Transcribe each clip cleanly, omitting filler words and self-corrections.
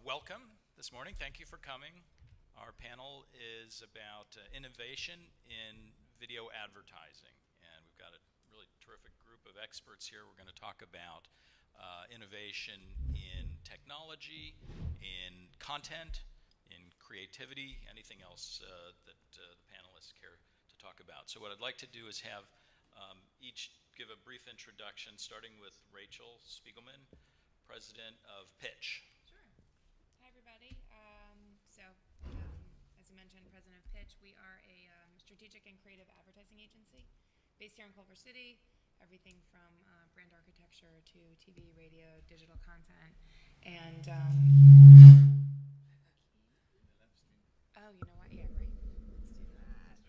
Welcome this morning. Thank you for coming. Our panel is about innovation in video advertising. And we've got a really terrific group of experts here. We're going to talk about innovation in technology, in content, in creativity, anything else that the panelists care to talk about. So what I'd like to do is have each give a brief introduction, starting with Rachel Spiegelman, President of Pitch. Hi, everybody. As you mentioned, President of Pitch, we are a strategic and creative advertising agency based here in Culver City. Everything from brand architecture to TV, radio, digital content, and oh, you know what? Yeah, great. Let's do that.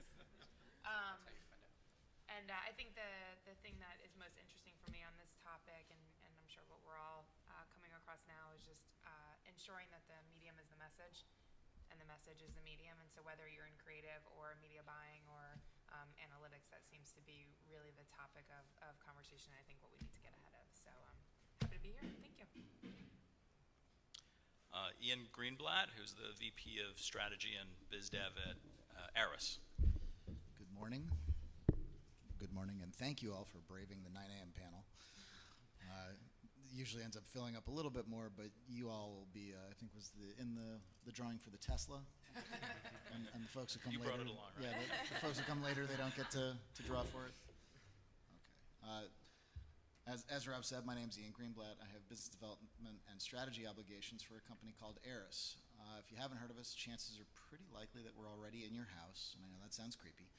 I think the thing that is most interesting for me on this topic, and I'm sure what we're all coming across now, is just ensuring that the medium is the message, and the message is the medium. And so whether you're in creative or media buying or analytics, that seems to be really the topic of conversation, and I think what we need to get ahead of. So happy to be here. Thank you. Ian Greenblatt, who's the VP of Strategy and Biz Dev at Aris. Good morning. Good morning, and thank you all for braving the 9 a.m. panel. Usually ends up filling up a little bit more, but you all will be, I think, was in the drawing for the Tesla, and the folks who come later. You brought it along, right? Yeah, the folks who come later, they don't get to draw for it. Okay. As Rob said, my name's Ian Greenblatt. I have business development and strategy obligations for a company called Aris. If you haven't heard of us, chances are pretty likely that we're already in your house, and I know that sounds creepy.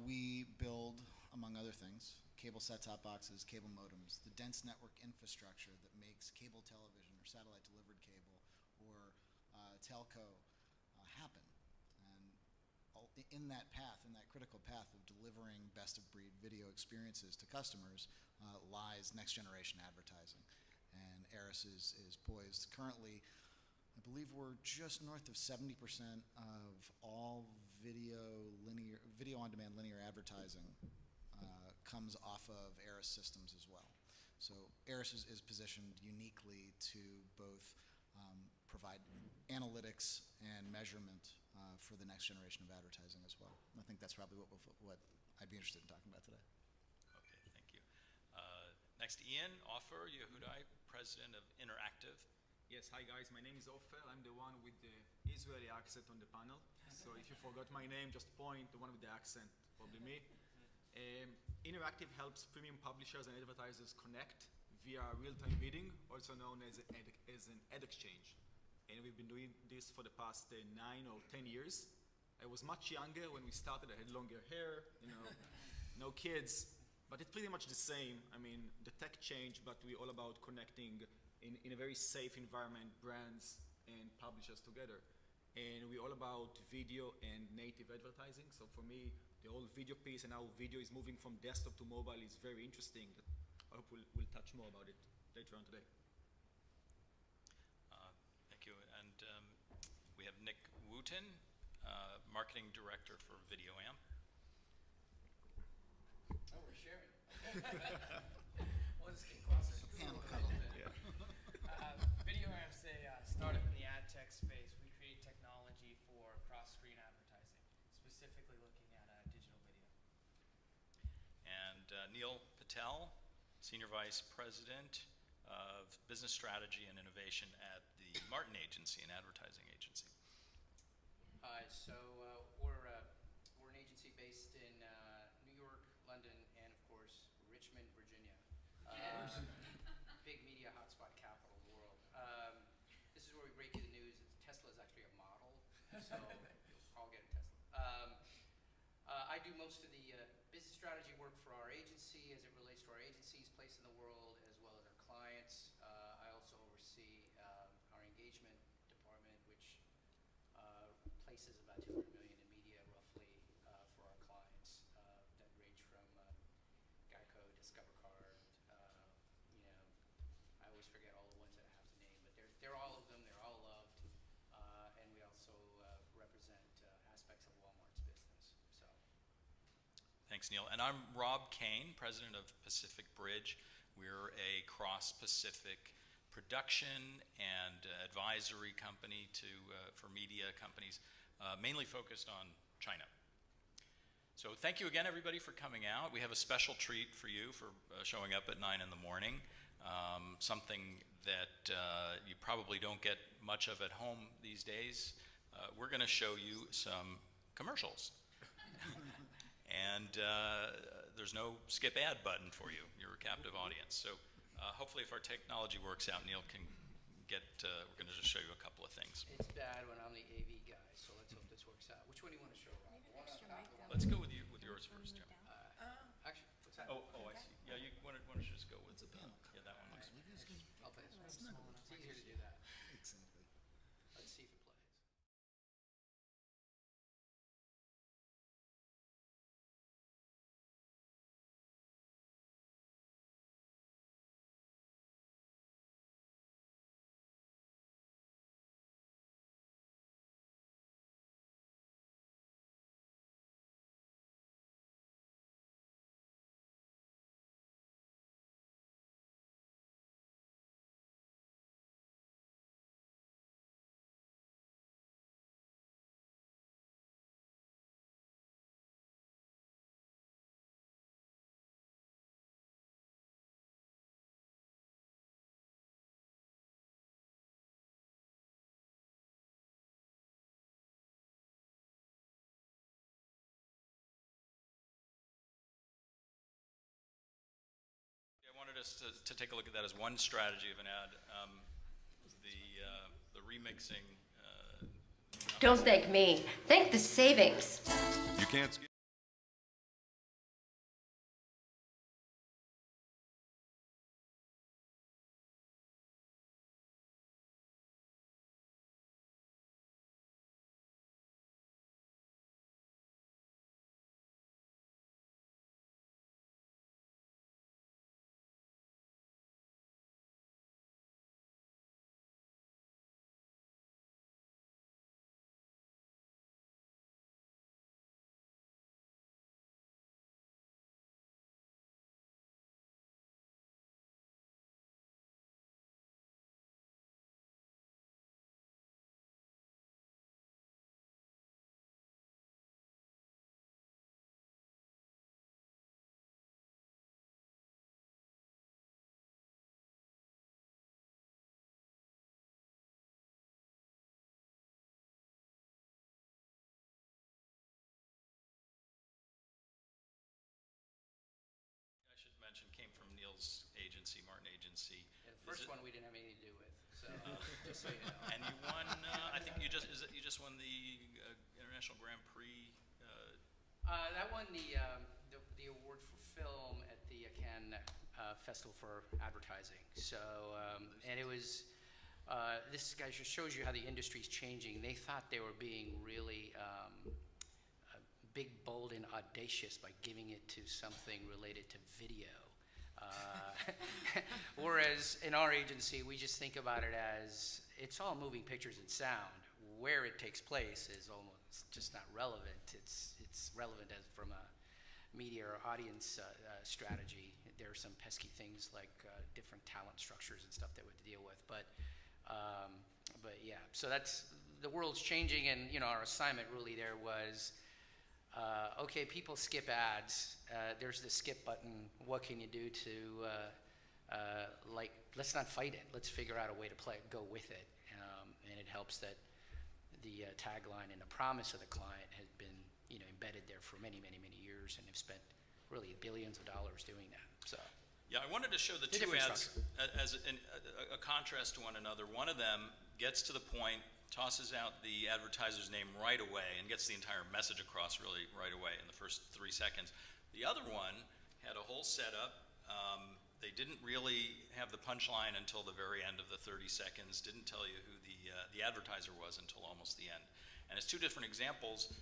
We build, among other things, cable set-top boxes, cable modems, the dense network infrastructure that makes cable television or satellite-delivered cable or telco happen. And in that path, in that critical path of delivering best-of-breed video experiences to customers, lies next-generation advertising. And Aris is poised. Currently, I believe we're just north of 70% of all video on-demand linear advertising comes off of Aris systems as well. So Aris is positioned uniquely to both provide analytics and measurement for the next generation of advertising as well. And I think that's probably what I'd be interested in talking about today. Okay, thank you. Next, Ian Ofer Yehudai, President of Interactive. Yes, hi guys, my name is Ofer. I'm the one with the Israeli accent on the panel. So if you forgot my name, just point, the one with the accent, probably me. Interactive helps premium publishers and advertisers connect via real-time bidding, also known as an ad exchange. And we've been doing this for the past 9 or 10 years. I was much younger when we started. I had longer hair, no kids, but it's pretty much the same. I mean, the tech changed, but we're all about connecting in a very safe environment, brands and publishers together. And we're all about video and native advertising. So for me, the whole video piece and how video is moving from desktop to mobile is very interesting. I hope we'll touch more about it later on today. Thank you. And we have Nick Wooten, Marketing Director for VideoAmp. Oh, we're sharing. Well, let's get closer. Panel cuddle. VideoAmp's a startup in the ad tech space. We create technology for cross-screen advertising, specifically looking at digital video. And Neil Patel, Senior Vice President of Business Strategy and Innovation at the Martin Agency, an advertising agency. We're an agency based in New York, London, and of course, Richmond, Virginia. Big media hotspot capital of the world. This is where we break you the news. Tesla is actually a model, so you'll all get a Tesla. I do most of the business strategy work for our agency as it relates to our agency's place in the world, as well as our clients. I also oversee our engagement department, which places about 200 million in media, roughly, for our clients that range from Geico, Discover Card. I always forget all the ones that I have to name, but they're all of them. They're all loved, and we also represent aspects of Walmart's business. So. Thanks, Neil. And I'm Rob Kane, President of Pacific Bridge. We're a cross-Pacific production and advisory company for media companies, mainly focused on China. So thank you again, everybody, for coming out. We have a special treat for you for showing up at 9 in the morning, something that you probably don't get much of at home these days. We're going to show you some commercials. And there's no skip ad button for you. You're a captive audience. So hopefully if our technology works out, Neil can we're going to just show you a couple of things. It's bad when I'm the AV guy, so let's hope this works out. Which one do you want to show, Rob? The one on top, the one Let's go with yours first, Jim. Actually, what's that? Oh, I see. Yeah, why don't you just go with the panel? Yeah, that one. I'll play this one. It's easier to do that. Exactly. Let's see if it plays. I wanted us to take a look at that as one strategy of an ad. The remixing. Don't thank me. Thank the savings. You can't skip. I should mention came from Neil's agency, Martin Agency. Yeah, the first one we didn't have anything to do with, so just so you know. And you won. I think you just won the International Grand Prix. That won the award for film at the Cannes Festival for Advertising. So, and it was, this guy just shows you how the industry's changing. They thought they were being really big, bold, and audacious by giving it to something related to video. Whereas in our agency, we just think about it as it's all moving pictures and sound. Where it takes place is almost just not relevant. It's relevant as from a media or audience strategy. There are some pesky things like different talent structures and stuff that we have to deal with. But yeah, so that's the world's changing, and our assignment really there was. Okay, people skip ads. There's the skip button. What can you do to, let's not fight it. Let's figure out a way to go with it. And it helps that the tagline and the promise of the client has been, embedded there for many, many, many years, and have spent really billions of dollars doing that. So. Yeah, I wanted to show the two ads as a contrast to one another. One of them gets to the point, tosses out the advertiser's name right away, and gets the entire message across really right away in the first 3 seconds. The other one had a whole setup. They didn't really have the punchline until the very end of the 30 seconds, didn't tell you who the advertiser was until almost the end. And it's two different examples,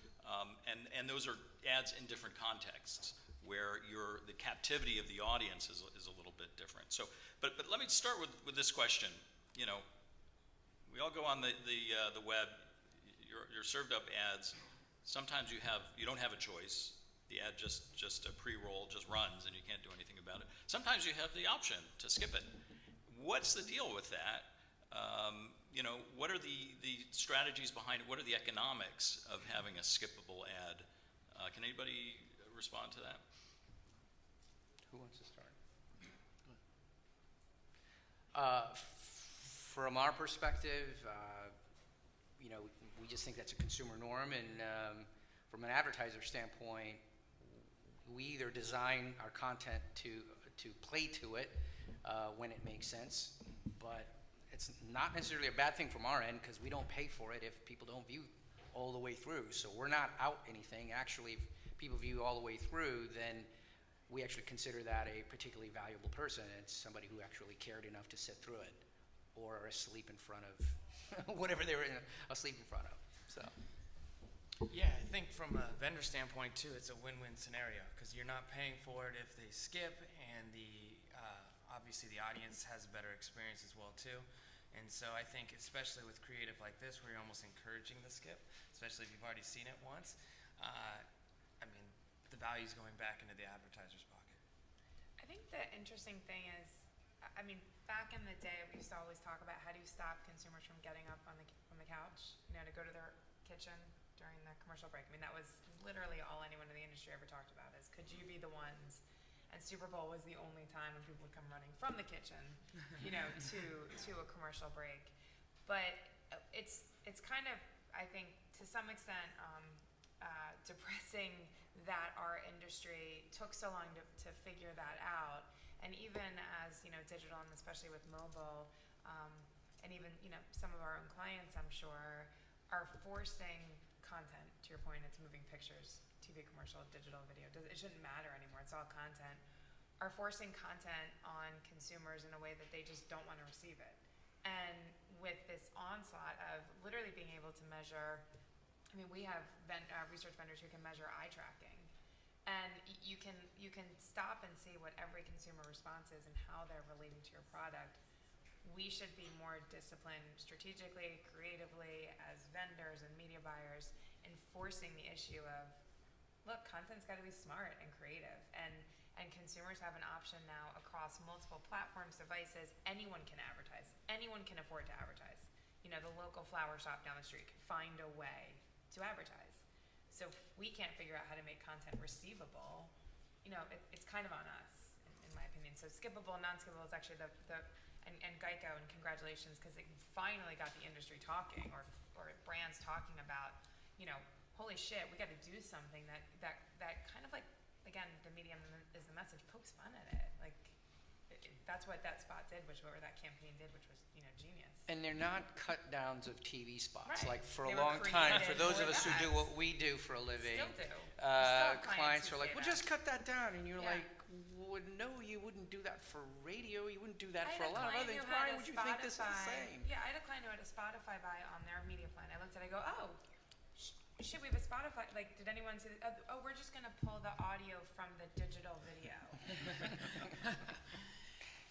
and those are ads in different contexts, where the captivity of the audience is a little bit different. So, but let me start with this question. We all go on the web. You're served up ads. Sometimes you don't have a choice. The ad just a pre-roll just runs, and you can't do anything about it. Sometimes you have the option to skip it. what's the deal with that? You know, what are the strategies behind it? What are the economics of having a skippable ad? Can anybody respond to that? Who wants to start? From our perspective, you know, we just think that's a consumer norm, and from an advertiser standpoint, we either design our content to play to it when it makes sense, but it's not necessarily a bad thing from our end because we don't pay for it if people don't view all the way through. So we're not out anything. Actually, if people view all the way through, then we actually consider that a particularly valuable person. It's somebody who actually cared enough to sit through it, or are asleep in front of whatever they were asleep in front of. So. Yeah, I think from a vendor standpoint too, it's a win-win scenario because you're not paying for it if they skip, and obviously the audience has a better experience as well too. And so I think, especially with creative like this, where you're almost encouraging the skip, especially if you've already seen it once, I mean, the value's going back into the advertiser's pocket. I think the interesting thing is, I mean, back in the day, we used to always talk about how do you stop consumers from getting up on the couch, you know, to go to their kitchen during the commercial break. I mean, that was literally all anyone in the industry ever talked about is, could you be the ones? And Super Bowl was the only time when people would come running from the kitchen, you know, to a commercial break. But it's kind of, I think, to some extent, depressing that our industry took so long to figure that out. And even as, you know, digital, and especially with mobile, and even, you know, some of our own clients, I'm sure, are forcing content, to your point, it's moving pictures, TV commercial, digital video, it shouldn't matter anymore, it's all content, are forcing content on consumers in a way that they just don't want to receive it. And with this onslaught of literally being able to measure, I mean, we have research vendors who can measure eye tracking, and you can stop and see what every consumer response is and how they're relating to your product. We should be more disciplined strategically, creatively, as vendors and media buyers, enforcing the issue of, look, content's got to be smart and creative, and consumers have an option now across multiple platforms, devices. Anyone can advertise. Anyone can afford to advertise. You know, the local flower shop down the street can find a way to advertise. So if we can't figure out how to make content receivable, you know, it's kind of on us, in my opinion. So skippable, non-skippable is actually and Geico, and congratulations, because it finally got the industry talking, or brands talking about, you know, holy shit, we got to do something that kind of like, again, the medium is the message, pokes fun at it. Like, that's what that spot did, or that campaign did, which was, you know, genius. And they're not cut downs of TV spots. Right. Like for They a were long time, for created those of for us who do that. what we do for a living, Still do. We still have clients who are like, say well, that. just cut that down. And you're Yeah. like, well, no, you wouldn't do that for radio. You wouldn't do that I for a had lot of client other things. who had Why a would you think this is the Spotify- same? Yeah, I had a client who had a Spotify buy on their media plan. I looked at it, I go, oh, shit, we have a Spotify. Like, did anyone see that? Oh, we're just going to pull the audio from the digital video.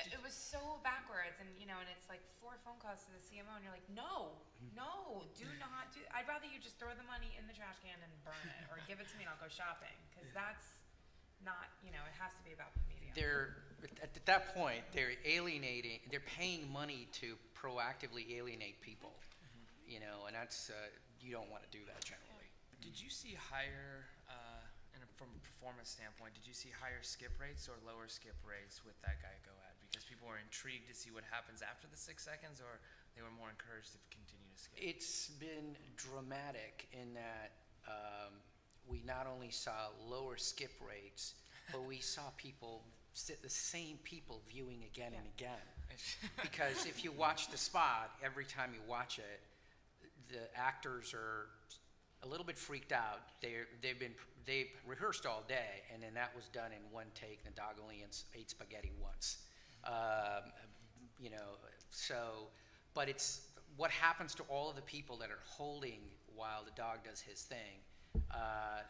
It was so backwards, and, you know, and it's like 4 phone calls to the CMO, and you're like, no, do not do. I'd rather you just throw the money in the trash can and burn it, or give it to me and I'll go shopping, because that's not, you know, it has to be about the medium. At that point, they're paying money to proactively alienate people, you know, and that's, you don't want to do that generally. Did you see higher, from a performance standpoint, did you see higher skip rates or lower skip rates with that Geico ad? Because people were intrigued to see what happens after the 6 seconds, or they were more encouraged to continue to skip? It's been dramatic in that we not only saw lower skip rates, but we saw the same people viewing again and again. Because if you watch the spot, every time you watch it, the actors are a little bit freaked out. They rehearsed all day, and then that was done in one take. The dog only ate spaghetti once. You know, so, but it's what happens to all of the people that are holding while the dog does his thing,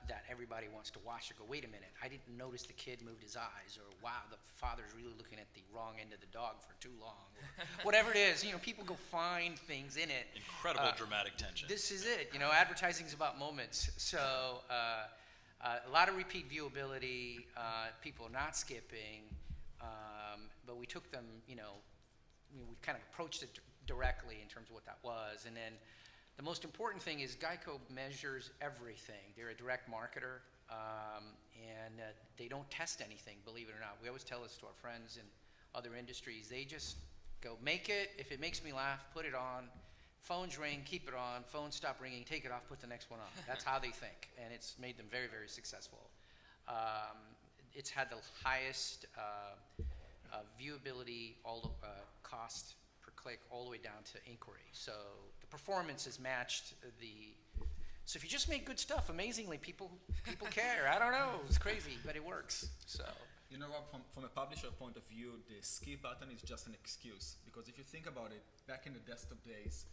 that everybody wants to watch it. Go, wait a minute, I didn't notice the kid moved his eyes, or wow, the father's really looking at the wrong end of the dog for too long, or whatever it is. You know, people go find things in it. Incredible dramatic tension. This is it. You know, advertising is about moments. So a lot of repeat viewability, people not skipping, but we took them, you know, we kind of approached it directly in terms of what that was. And then the most important thing is Geico measures everything. They're a direct marketer, and they don't test anything, believe it or not. We always tell this to our friends in other industries. They just go, make it. If it makes me laugh, put it on. Phones ring, keep it on. Phones stop ringing, take it off, put the next one on. That's how they think, and it's made them very, very successful. It's had the highest viewability, cost per click, all the way down to inquiry. So the performance has matched the. So if you just make good stuff, amazingly, people care. I don't know, it's crazy, but it works. So. You know, Rob, from a publisher point of view, the skip button is just an excuse. Because if you think about it, back in the desktop days,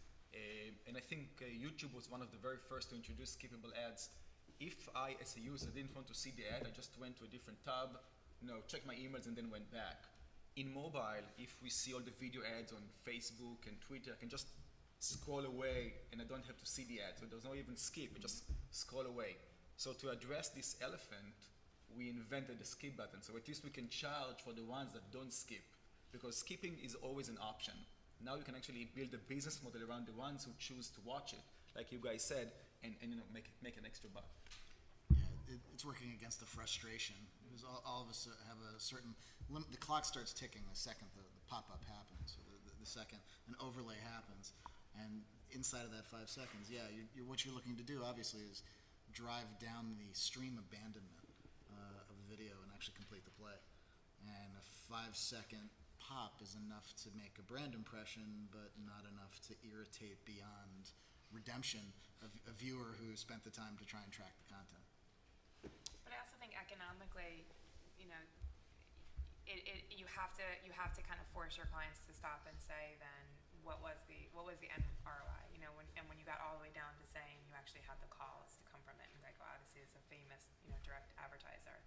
and I think YouTube was one of the very first to introduce skippable ads. If I, as a user, didn't want to see the ad, I just went to a different tab, checked my emails, and then went back. In mobile, if we see all the video ads on Facebook and Twitter, I can just scroll away, and I don't have to see the ad. So there's no even skip, I just scroll away. So to address this elephant, we invented the skip button. So at least we can charge for the ones that don't skip, because skipping is always an option. Now you can actually build a business model around the ones who choose to watch it, like you guys said, and make an extra buck. Yeah, it's working against the frustration, because all of us have a certain limit. The clock starts ticking the second the pop-up happens, or the second an overlay happens, and inside of that 5 seconds, yeah, what you're looking to do obviously is drive down the stream abandonment of the video and actually complete the play. And a 5-second pop is enough to make a brand impression, but not enough to irritate beyond redemption a viewer who spent the time to try and track the content. But I also think economically, you have to kind of force your clients to stop and say, then what was the end ROI? When you got all the way down to saying you actually had the calls to come from it, and Geico obviously is a famous direct advertiser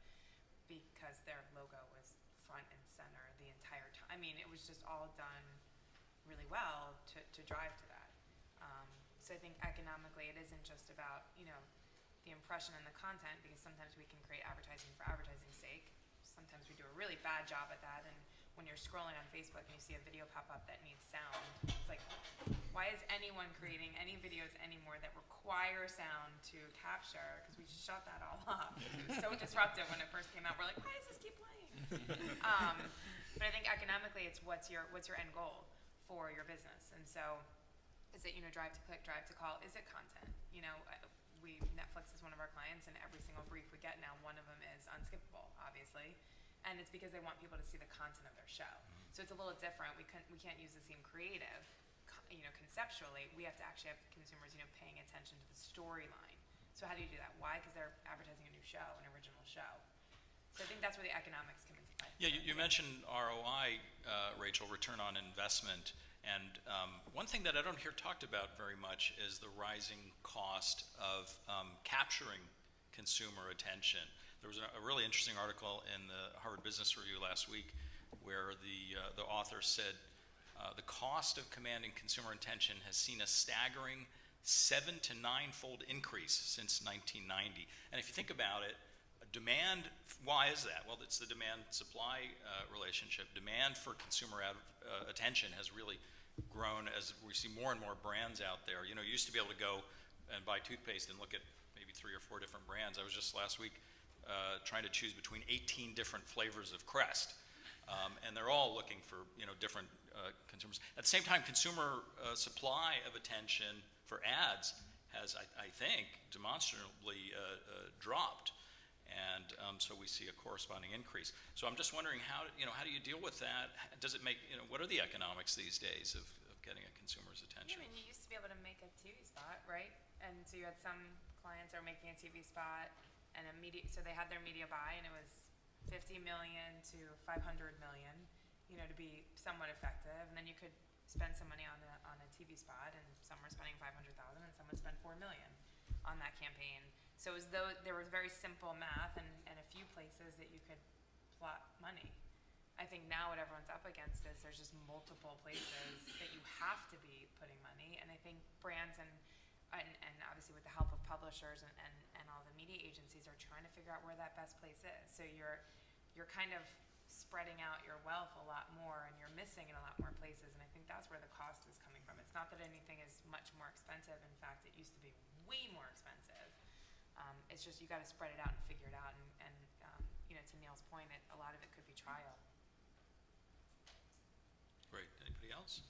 because their logo was front and center the entire time. I mean, it was just all done really well to drive to that. So I think economically, it isn't just about the impression and the content, because sometimes we can create advertising for advertising's sake. Sometimes we do a really bad job at that, and when you're scrolling on Facebook and you see a video pop up that needs sound, it's like, why is anyone creating any videos anymore that require sound to capture? Because we shut that all off. It was so disruptive when it first came out. We're like, why does this keep playing? But I think economically, it's what's your end goal for your business, and so is it drive to click, drive to call? Is it content? Netflix is one of our clients, and every single brief we get now, one of them is unskippable, obviously, and it's because they want people to see the content of their show. So it's a little different. We can't use the same creative, conceptually. We have to actually have consumers, paying attention to the storyline. So how do you do that? Why? Because they're advertising a new show, an original show. So I think that's where the economics come into play. Yeah, you mentioned ROI, Rachel, return on investment. And one thing that I don't hear talked about very much is the rising cost of capturing consumer attention. There was a really interesting article in the Harvard Business Review last week where the author said the cost of commanding consumer attention has seen a staggering 7 to 9-fold increase since 1990. And if you think about it, demand, why is that? Well, it's the demand-supply relationship. Demand for consumer attention has really grown as we see more and more brands out there. You used to be able to go and buy toothpaste and look at maybe 3 or 4 different brands. I was just last week trying to choose between 18 different flavors of Crest. And they're all looking for different consumers. At the same time, consumer supply of attention for ads has, I think, demonstrably dropped. And so we see a corresponding increase. So I'm just wondering how do you deal with that? Does it make what are the economics these days of getting a consumer's attention? Yeah, I mean, you used to be able to make a TV spot, right? And so you had some clients that were making a TV spot, and so they had their media buy, and it was 50 million to 500 million, to be somewhat effective. And then you could spend some money on a TV spot, and some were spending 500,000, and some would spend 4 million on that campaign. So it was though there was very simple math and a few places that you could plot money. I think now what everyone's up against is there's just multiple places that you have to be putting money, and I think brands and obviously with the help of publishers and all the media agencies are trying to figure out where that best place is. So you're kind of spreading out your wealth a lot more, and you're missing in a lot more places, and I think that's where the cost is coming from. It's not that anything is much more expensive. In fact, it used to be way more expensive. It's just you got to spread it out and figure it out, and to Neil's point, a lot of it could be trial. Great. Anybody else?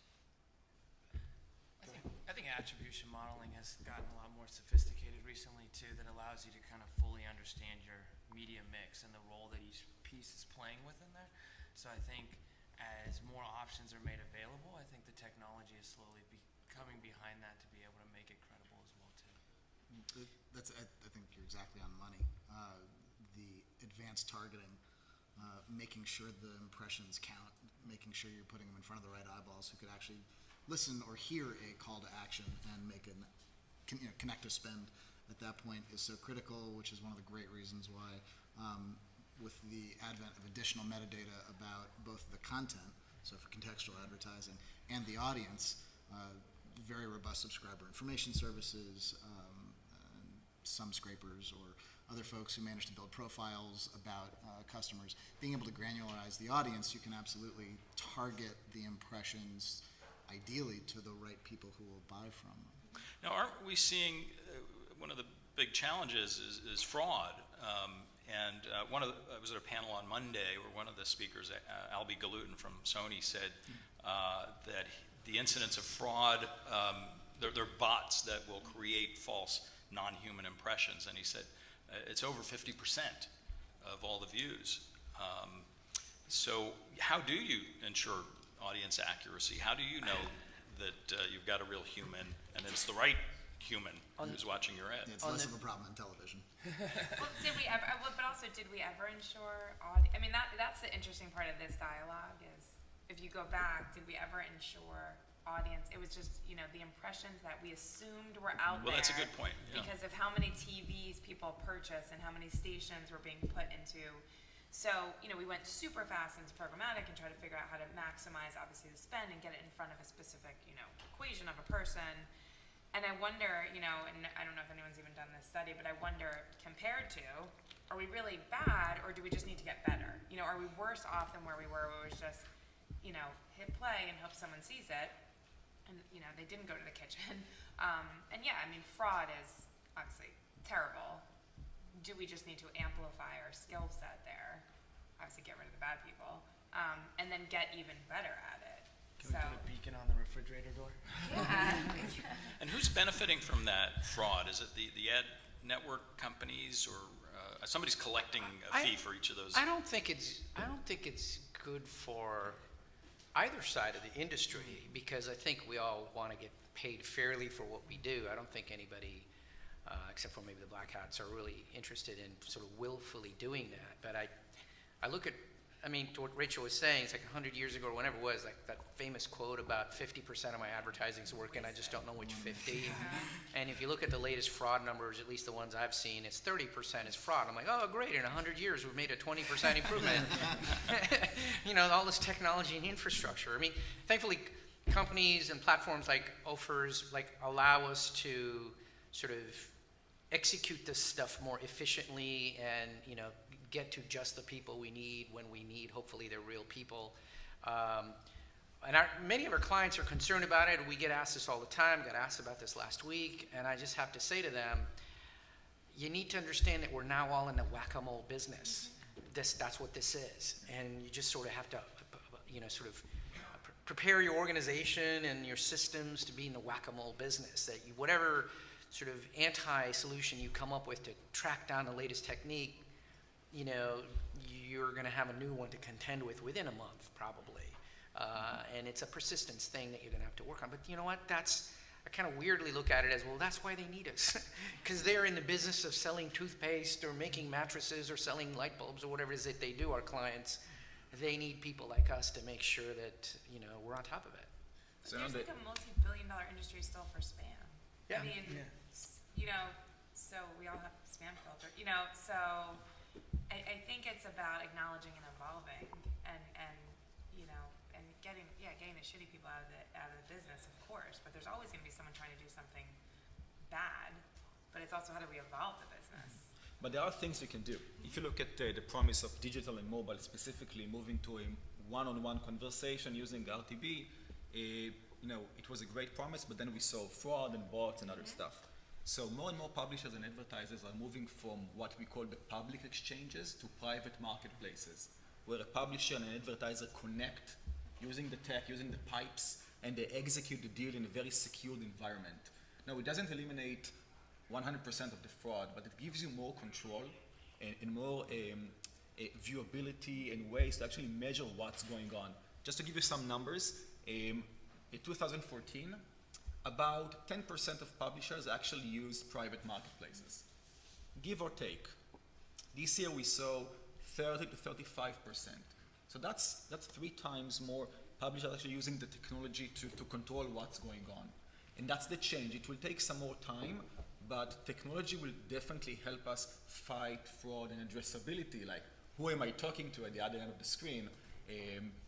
I think attribution modeling has gotten a lot more sophisticated recently too, that allows you to kind of fully understand your media mix and the role that each piece is playing within there. So I think as more options are made available, I think the technology is slowly coming behind that to be able to make it credible as well too. I think you're exactly on the money. The advanced targeting, making sure the impressions count, making sure you're putting them in front of the right eyeballs who could actually listen or hear a call to action and make connect a spend at that point is so critical, which is one of the great reasons why with the advent of additional metadata about both the content, so for contextual advertising, and the audience, very robust subscriber information services, some scrapers or other folks who manage to build profiles about customers, being able to granularize the audience, you can absolutely target the impressions ideally to the right people who will buy from them. Now, aren't we seeing one of the big challenges is fraud? I was at a panel on Monday where one of the speakers, Albie Galutin from Sony, said that the incidence of fraud, there are bots that will create false non-human impressions, and he said it's over 50% of all the views. So how do you ensure audience accuracy? How do you know that you've got a real human and it's the right human who's watching your ad? It's less of a problem in television. Well, did we ever ensure I mean, that's the interesting part of this dialogue is, if you go back, did we ever ensure audience? It was just, the impressions that we assumed were out there. Well, that's a good point. Yeah. Because of how many TVs people purchase and how many stations were being put into. So, we went super fast into programmatic and tried to figure out how to maximize, obviously, the spend and get it in front of a specific, equation of a person. And I wonder, and I don't know if anyone's even done this study, but I wonder, compared to, are we really bad, or do we just need to get better? Are we worse off than where we were, where it was just, hit play and hope someone sees it, and, they didn't go to the kitchen. And yeah, I mean, fraud is obviously terrible. Do we just need to amplify our skill set there? Obviously get rid of the bad people, and then get even better at it. Can we put a beacon on the refrigerator door? Yeah. And who's benefiting from that fraud? Is it the ad network companies, or somebody's collecting a fee for each of those? I don't think it's good for either side of the industry, because I think we all want to get paid fairly for what we do. I don't think anybody, except for maybe the black hats, are really interested in sort of willfully doing that. But I look at, to what Rachel was saying, it's like 100 years ago or whenever it was, like that famous quote about 50% of my advertising's working, I just don't know which 50. And if you look at the latest fraud numbers, at least the ones I've seen, it's 30% is fraud. I'm like, oh, great, in 100 years we've made a 20% improvement. All this technology and infrastructure. Thankfully, companies and platforms like Offers allow us to sort of execute this stuff more efficiently and, get to just the people we need when we need. Hopefully they're real people. And many of our clients are concerned about it. We get asked this all the time. Got asked about this last week. And I just have to say to them, you need to understand that we're now all in the whack-a-mole business. That's what this is. And you just sort of have to, prepare your organization and your systems to be in the whack-a-mole business. That whatever sort of anti-solution you come up with to track down the latest technique, you're going to have a new one to contend with within a month, probably. And it's a persistence thing that you're going to have to work on. But you know what? I kind of weirdly look at it as, well, that's why they need us. Because they're in the business of selling toothpaste or making mattresses or selling light bulbs or whatever it is that they do, our clients. They need people like us to make sure that, we're on top of it. There's like a multi-billion-dollar industry still for spam. Yeah. So we all have spam filter, so I think it's about acknowledging and evolving and getting the shitty people out of the business, of course, but there's always going to be someone trying to do something bad, but it's also how do we evolve the business. But there are things you can do. If you look at the promise of digital and mobile, specifically moving to a one-on-one conversation using RTB, it was a great promise, but then we saw fraud and bots and other stuff. So more and more publishers and advertisers are moving from what we call the public exchanges to private marketplaces, where a publisher and an advertiser connect using the tech, using the pipes, and they execute the deal in a very secured environment. Now, it doesn't eliminate 100% of the fraud, but it gives you more control and more viewability and ways to actually measure what's going on. Just to give you some numbers, in 2014, about 10% of publishers actually use private marketplaces, give or take. This year we saw 30 to 35%. So that's 3 times more publishers actually using the technology to control what's going on. And that's the change. It will take some more time, but technology will definitely help us fight fraud and addressability, like who am I talking to at the other end of the screen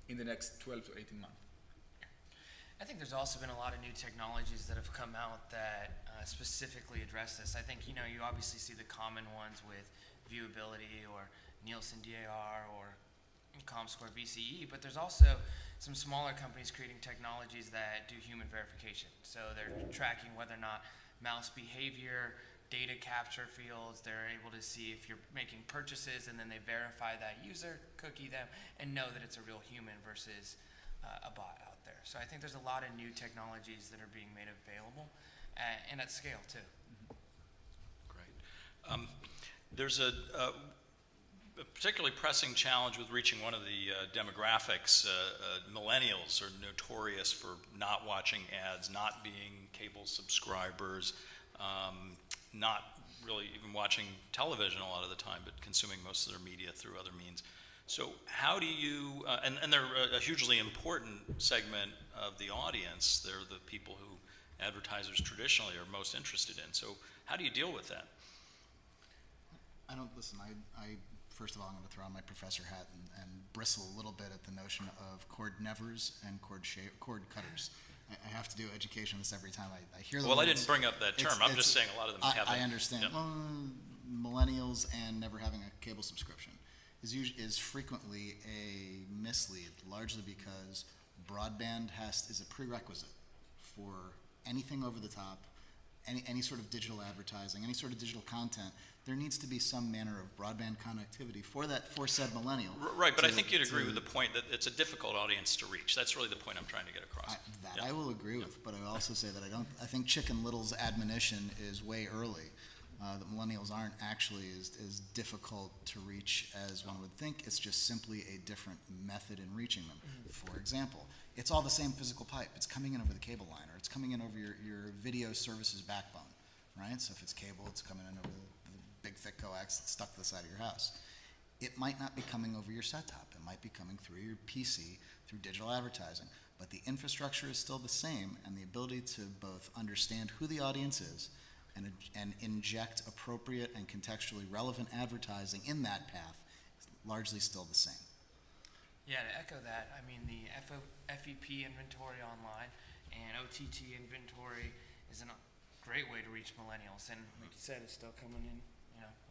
in the next 12 to 18 months. I think there's also been a lot of new technologies that have come out that specifically address this. I think, you obviously see the common ones with viewability or Nielsen DAR or ComScore VCE, but there's also some smaller companies creating technologies that do human verification. So they're tracking whether or not mouse behavior, data capture fields, they're able to see if you're making purchases, and then they verify that user, cookie them, and know that it's a real human versus a bot out there. So I think there's a lot of new technologies that are being made available, and at scale too. Great. There's a particularly pressing challenge with reaching one of the demographics. Millennials are notorious for not watching ads, not being cable subscribers, not really even watching television a lot of the time, but consuming most of their media through other means. So how do you, and they're a hugely important segment of the audience. They're the people who advertisers traditionally are most interested in. So how do you deal with that? First of all, I'm going to throw on my professor hat and bristle a little bit at the notion of cord nevers and cord cutters. I have to do education on this every time I hear the Well, words. I didn't bring up that term. I'm just saying a lot of them have I it. understand. Yep. Well, millennials and never having a cable subscription is frequently a mislead, largely because broadband is a prerequisite for anything over the top, any sort of digital advertising, any sort of digital content. There needs to be some manner of broadband connectivity for said millennial. Right, but I think you'd agree with the point that it's a difficult audience to reach. That's really the point I'm trying to get across. I will agree with, but I will also say that I think Chicken Little's admonition is way early. That millennials aren't actually as difficult to reach as one would think. It's just simply a different method in reaching them. For example, it's all the same physical pipe. It's coming in over the cable line, or it's coming in over your video services backbone, right? So if it's cable, it's coming in over the big thick coax that's stuck to the side of your house. It might not be coming over your set-top. It might be coming through your PC, through digital advertising. But the infrastructure is still the same, and the ability to both understand who the audience is and inject appropriate and contextually relevant advertising in that path is largely still the same. Yeah, to echo that, I mean, the FEP inventory online and OTT inventory is a great way to reach millennials. And like you said, it's still coming in,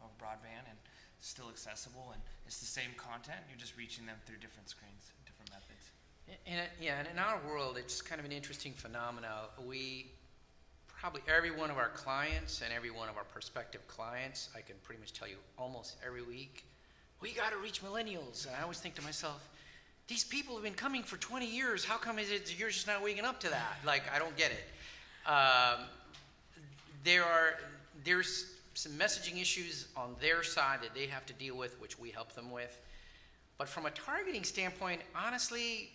over broadband and still accessible, and it's the same content. You're just reaching them through different screens, different methods. And in our world, it's kind of an interesting phenomenon. Probably every one of our clients and every one of our prospective clients, I can pretty much tell you almost every week, we got to reach millennials. And I always think to myself, these people have been coming for 20 years. How come you're just not waking up to that? Like, I don't get it. There's some messaging issues on their side that they have to deal with, which we help them with. But from a targeting standpoint, honestly,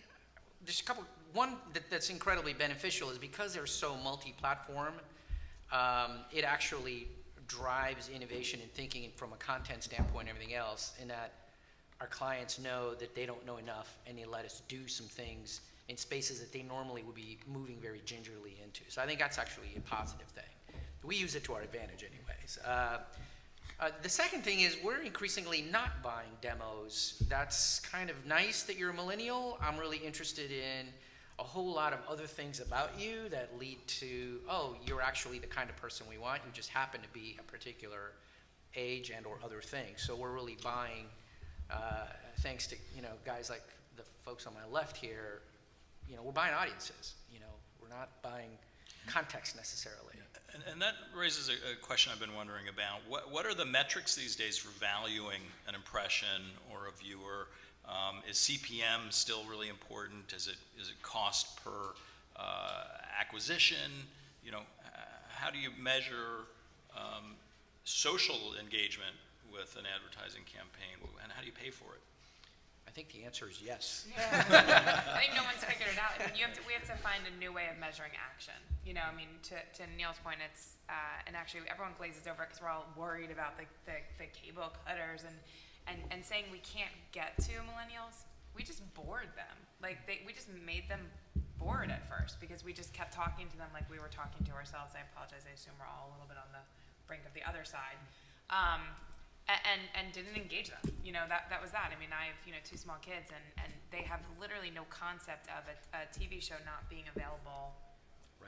there's a couple. One that's incredibly beneficial is because they're so multi-platform, it actually drives innovation and thinking from a content standpoint and everything else, in that our clients know that they don't know enough, and they let us do some things in spaces that they normally would be moving very gingerly into. So I think that's actually a positive thing. We use it to our advantage anyways. The second thing is we're increasingly not buying demos. That's kind of nice that you're a millennial. I'm really interested in a whole lot of other things about you that lead to, oh, you're actually the kind of person we want. You just happen to be a particular age and or other things. So we're really buying, thanks to, guys like the folks on my left here, we're buying audiences. We're not buying context necessarily. And that raises a question I've been wondering about. What are the metrics these days for valuing an impression or a viewer? Is CPM still really important? Is it cost per acquisition? How do you measure social engagement with an advertising campaign, and how do you pay for it? I think the answer is yes. Yeah. I think no one's figured it out. We have to find a new way of measuring action. To Neil's point, it's and actually everyone glazes over it because we're all worried about the cable cutters and saying we can't get to millennials. We just bored them. We just made them bored at first because we just kept talking to them like we were talking to ourselves. I apologize. I assume we're all a little bit on the brink of the other side. And didn't engage them. That was that. I mean, I have, 2 small kids and they have literally no concept of a TV show not being available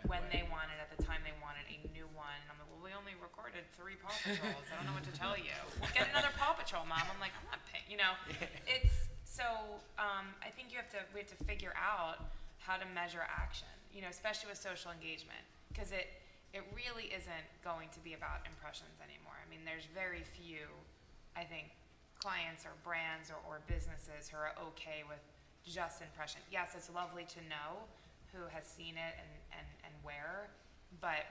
when they want it, at the time they wanted a new one. And I'm like, well, we only recorded 3 Paw Patrols. I don't know what to tell you. We'll get another Paw Patrol, Mom. I'm like, I'm not paying, It's, so I think we have to figure out how to measure action, especially with social engagement, because it really isn't going to be about impressions anymore. I mean, there's very few, I think, clients or brands or businesses who are okay with just impression. Yes, it's lovely to know who has seen it and where, but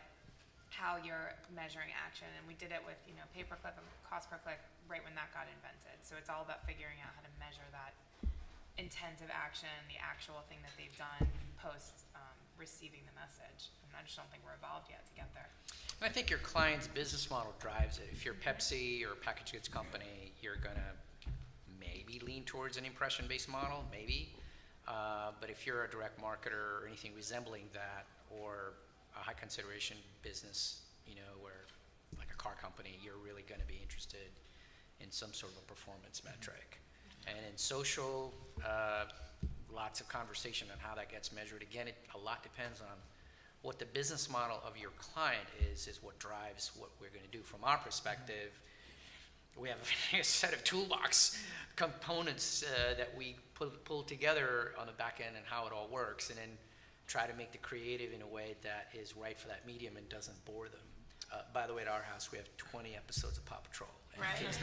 how you're measuring action. And we did it with, pay-per-click and cost per click right when that got invented. So it's all about figuring out how to measure that intent of action, the actual thing that they've done post receiving the message. And I just don't think we're evolved yet to get there. I think your client's business model drives it. If you're Pepsi or a packaged goods company, you're going to maybe lean towards an impression-based model, maybe. But if you're a direct marketer or anything resembling that, or a high consideration business, where like a car company, you're really going to be interested in some sort of a performance metric. And in social, lots of conversation on how that gets measured. Again, a lot depends on what the business model of your client is what drives what we're going to do. From our perspective, we have a set of toolbox components that we pull together on the back end and how it all works, and then try to make the creative in a way that is right for that medium and doesn't bore them. By the way, at our house, we have 20 episodes of Paw Patrol. And Right.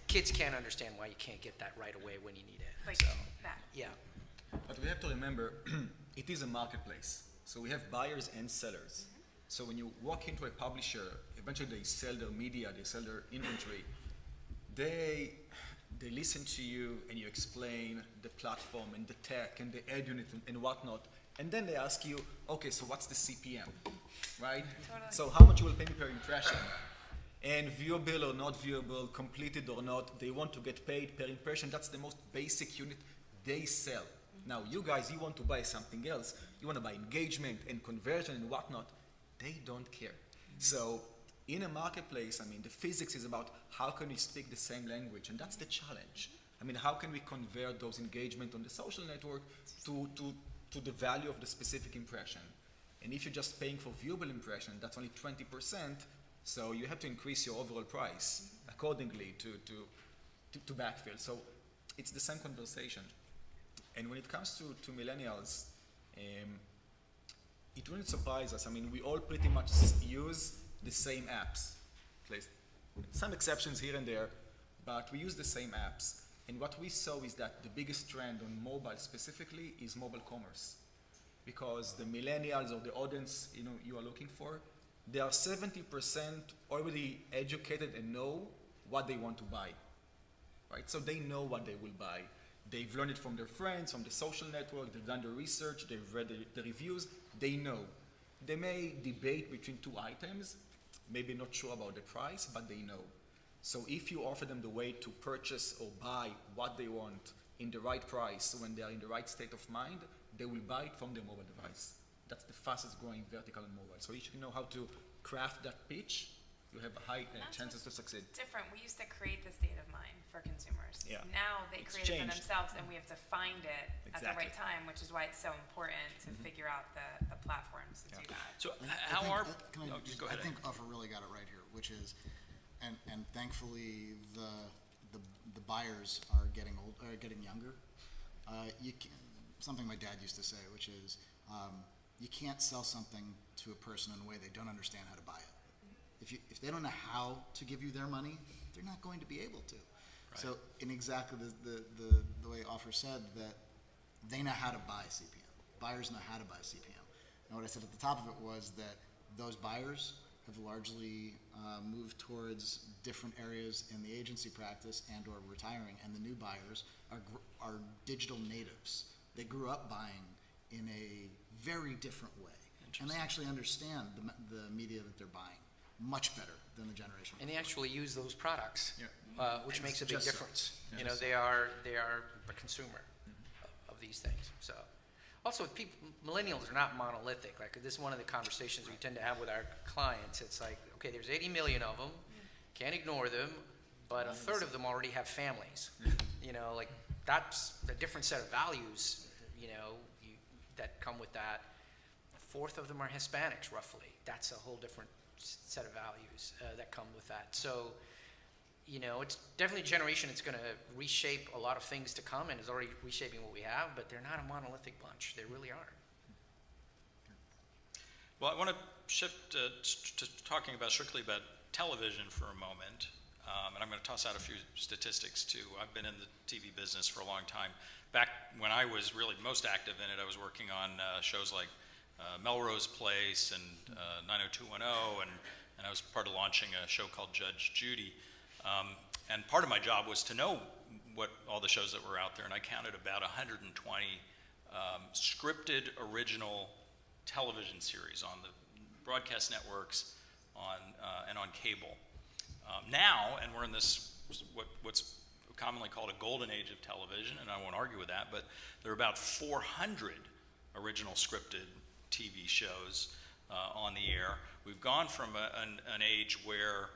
kids can't understand why you can't get that right away when you need it. Like So, that. yeah. But we have to remember, it is a marketplace. So we have buyers and sellers. So when you walk into a publisher, eventually they sell their media, they sell their inventory. They listen to you and you explain the platform and the tech and the ad unit and whatnot. And then they ask you, okay, so what's the CPM, right? Totally. So how much you will pay me per impression? And viewable or not viewable, completed or not, they want to get paid per impression. That's the most basic unit they sell. Now, you guys, you want to buy something else. You want to buy engagement and conversion and whatnot. They don't care. So in a marketplace, I mean, the physics is about how can we speak the same language, and that's the challenge. I mean, how can we convert those engagement on the social network to the value of the specific impression? And if you're just paying for viewable impression, that's only 20%, so you have to increase your overall price accordingly to backfill. So it's the same conversation. And when it comes to millennials, it wouldn't surprise us. I mean, we all pretty much use the same apps. At least some exceptions here and there, but we use the same apps. And what we saw is that the biggest trend on mobile specifically is mobile commerce. Because the millennials or the audience you are looking for, they are 70% already educated and know what they want to buy. Right? So they know what they will buy. They've learned it from their friends, from the social network, they've done the research, they've read the reviews, they know. They may debate between 2 items, maybe not sure about the price, but they know. So if you offer them the way to purchase or buy what they want in the right price, when they are in the right state of mind, they will buy it from their mobile device. That's the fastest growing vertical on mobile. So if you know how to craft that pitch, you have high chances to succeed. Different. We used to create the state of mind for consumers. Yeah. Now they It's create it for changed. themselves, and we have to find it at the Exactly. right time, which is why it's so important to figure out the platforms to do that. So I how think- are, can I no, just go ahead. I think Uffer really got it right here, which is and thankfully the buyers are getting younger. Something my dad used to say, which is, you can't sell something to a person in a way they don't understand how to buy it. If they don't know how to give you their money, they're not going to be able to. Right. So in exactly the way Offer said, that they know how to buy CPM. Buyers know how to buy CPM. And what I said at the top of it was that those buyers have largely moved towards different areas in the agency practice and or retiring, and the new buyers are digital natives. They grew up buying in a very different way, and they actually understand the media that they're buying much better than the generation And they before. actually use those products, which makes a big Just so. difference. Yeah. You know, Just they are a consumer of these things. So, also, millennials are not monolithic. Like, this is one of the conversations we tend to have with our clients. It's like, okay, there's 80 million of them, can't ignore them, but a third of them already have families. You know, like, that's a different set of values, you know, that come with that. A fourth of them are Hispanics, roughly. That's a whole different set of values that come with that. So, you know, it's definitely a generation that's going to reshape a lot of things to come and is already reshaping what we have, but they're not a monolithic bunch. They really aren't. Well, I want to shift to talking strictly about television for a moment, and I'm going to toss out a few statistics too. I've been in the TV business for a long time. Back when I was really most active in it, I was working on shows like Melrose Place and 90210, and I was part of launching a show called Judge Judy. And part of my job was to know what all the shows that were out there, and I counted about 120 scripted original television series on the broadcast networks and on cable. Now, and we're in this what's commonly called a golden age of television, and I won't argue with that, but there are about 400 original scripted TV shows on the air. We've gone from an age where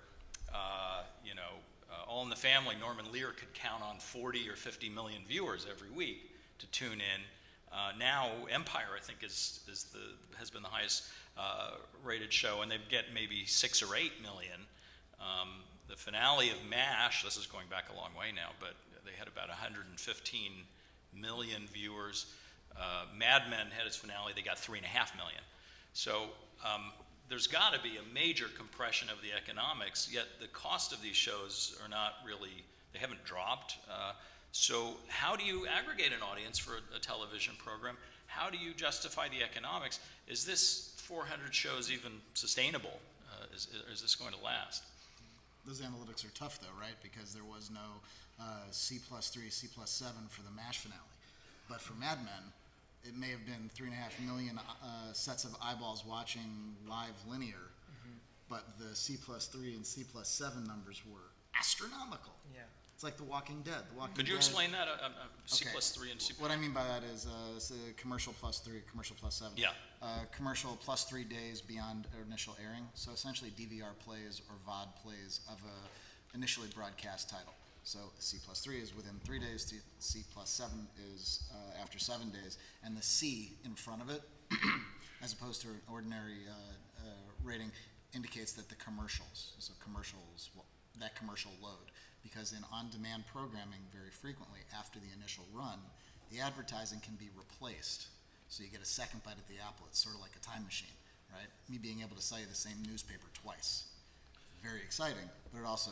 All in the Family, Norman Lear could count on 40 or 50 million viewers every week to tune in. Now Empire, I think, has been the highest rated show, and they get maybe 6 or 8 million. The finale of MASH, this is going back a long way now, but they had about 115 million viewers. Mad Men had its finale, they got 3.5 million. So there's got to be a major compression of the economics, yet the cost of these shows are not really, they haven't dropped. So how do you aggregate an audience for a television program? How do you justify the economics? Is this 400 shows even sustainable? Is this going to last? Those analytics are tough, though, right? Because there was no C+3, C+7 for the MASH finale. But for Mad Men, it may have been 3.5 million sets of eyeballs watching live linear, but the C+3 and C+7 numbers were astronomical. Yeah. It's like The Walking Dead. Could you explain that? C+3 Okay. and C+. What I mean by that is it's a commercial +3, commercial +7. Yeah. Commercial +3 days beyond initial airing. So essentially DVR plays or VOD plays of a initially broadcast title. So C+3 is within 3 days, C+7 is after 7 days, and the C in front of it, as opposed to an ordinary rating, indicates that the commercials, so commercials, that commercial load. Because in on-demand programming, very frequently after the initial run, the advertising can be replaced. So you get a second bite at the apple. It's sort of like a time machine, right? Me being able to sell you the same newspaper twice. Very exciting, but it also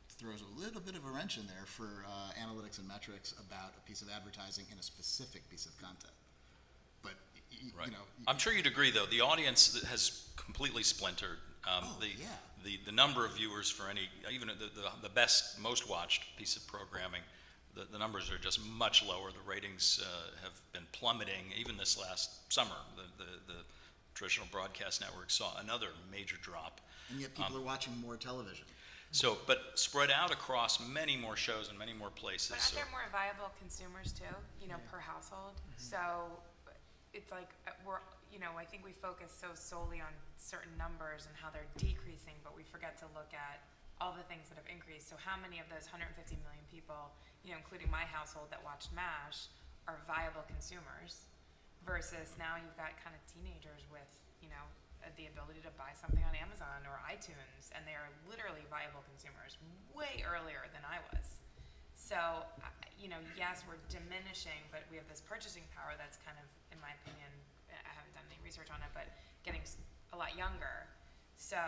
throws a little bit of a wrench in there for analytics and metrics about a piece of advertising in a specific piece of content. But, Right. you know. I'm sure you'd agree, though, the audience that has completely splintered. The number of viewers for any, even the best, most watched piece of programming, the numbers are just much lower. The ratings have been plummeting. Even this last summer, the traditional broadcast network saw another major drop. And yet people are watching more television. So, but spread out across many more shows and many more places. But So, aren't there more viable consumers too, per household? So it's like I think we focus so solely on certain numbers and how they're decreasing, but we forget to look at all the things that have increased. So how many of those 150 million people, including my household that watched MASH, are viable consumers versus now you've got kind of teenagers with, the ability to buy something on Amazon or iTunes, and they are literally viable consumers way earlier than I was. So, yes, we're diminishing, but we have this purchasing power that's kind of, in my opinion, I haven't done any research on it, but getting a lot younger. So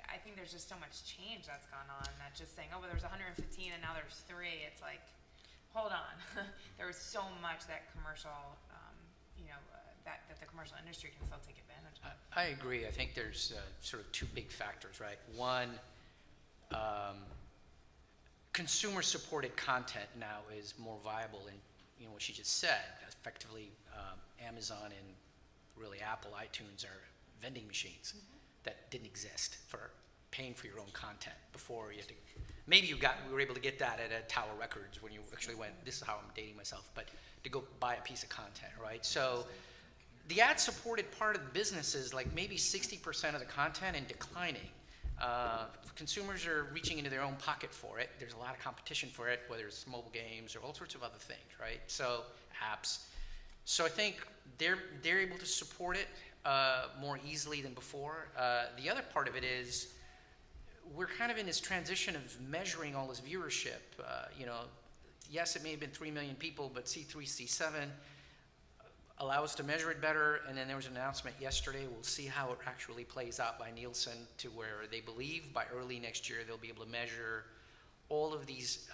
I think there's just so much change that's gone on, that just saying, oh, well, there's 115 and now there's 3, it's like, hold on. There was so much that commercial, that the commercial industry can still take advantage of. I agree. I think there's sort of two big factors, right? One, consumer-supported content now is more viable, and what she just said, effectively, Amazon and really Apple, iTunes are vending machines that didn't exist for paying for your own content before. You had to, maybe we were able to get that at Tower Records when you actually went, this is how I'm dating myself, but to go buy a piece of content, right? So the ad-supported part of the business is like maybe 60% of the content and declining. Consumers are reaching into their own pocket for it. There's a lot of competition for it, whether it's mobile games or all sorts of other things, right? So apps. So I think they're able to support it more easily than before. The other part of it is we're kind of in this transition of measuring all this viewership. Yes, it may have been 3 million people, but C3, C7 allow us to measure it better. And then there was an announcement yesterday. We'll see how it actually plays out by Nielsen, to where they believe by early next year they'll be able to measure all of these